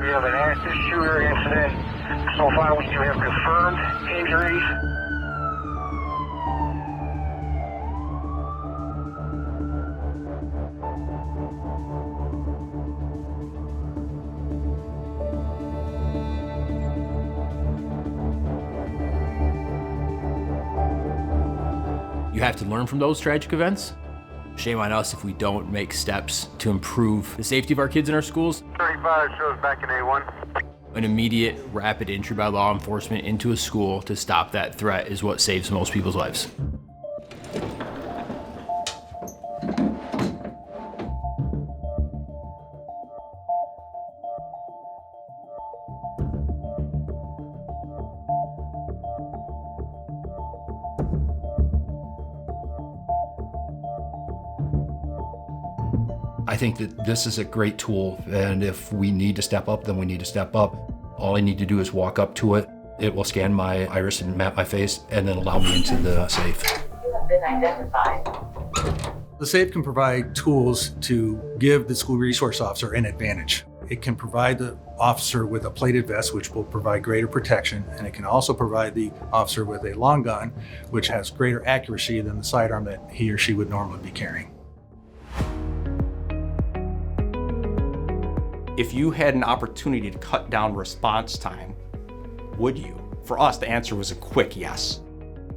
We have an active shooter incident. So far, we do have confirmed injuries. You have to learn from those tragic events. Shame on us if we don't make steps to improve the safety of our kids in our schools. 35 shows back in A1. An immediate, rapid entry by law enforcement into a school to stop that threat is what saves most people's lives. I think that this is a great tool, and if we need to step up, then we need to step up. All I need to do is walk up to it. It will scan my iris and map my face, and then allow me into the safe. You have been identified. The safe can provide tools to give the school resource officer an advantage. It can provide the officer with a plated vest, which will provide greater protection, and it can also provide the officer with a long gun, which has greater accuracy than the sidearm that he or she would normally be carrying. If you had an opportunity to cut down response time, would you? For us, the answer was a quick yes.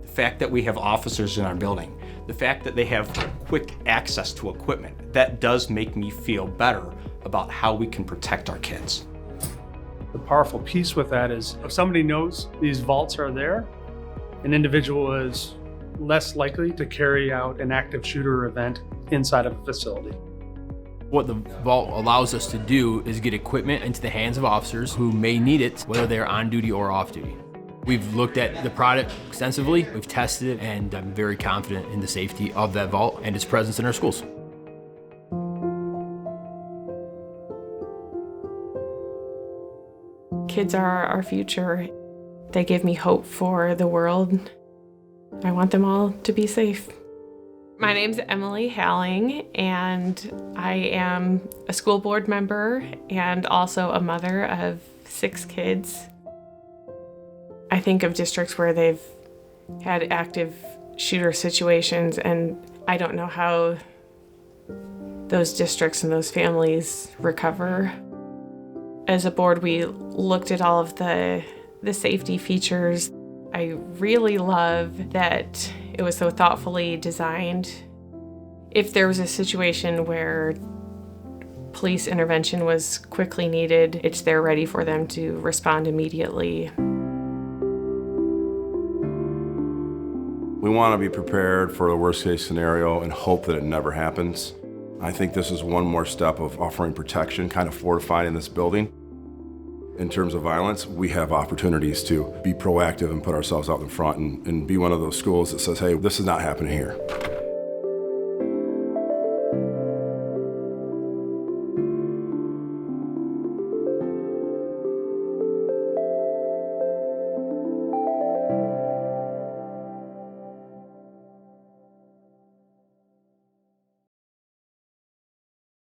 The fact that we have officers in our building, the fact that they have quick access to equipment, that does make me feel better about how we can protect our kids. The powerful piece with that is if somebody knows these vaults are there, an individual is less likely to carry out an active shooter event inside of a facility. What the vault allows us to do is get equipment into the hands of officers who may need it, whether they're on duty or off duty. We've looked at the product extensively, we've tested it, and I'm very confident in the safety of that vault and its presence in our schools. Kids are our future. They give me hope for the world. I want them all to be safe. My name's Emily Halling, and I am a school board member and also a mother of 6 kids. I think of districts where they've had active shooter situations, and I don't know how those districts and those families recover. As a board, we looked at all of the safety features. I really love that it was so thoughtfully designed. If there was a situation where police intervention was quickly needed, it's there ready for them to respond immediately. We want to be prepared for the worst case scenario and hope that it never happens. I think this is one more step of offering protection, kind of fortifying this building. In terms of violence, we have opportunities to be proactive and put ourselves out in front and be one of those schools that says, hey, this is not happening here.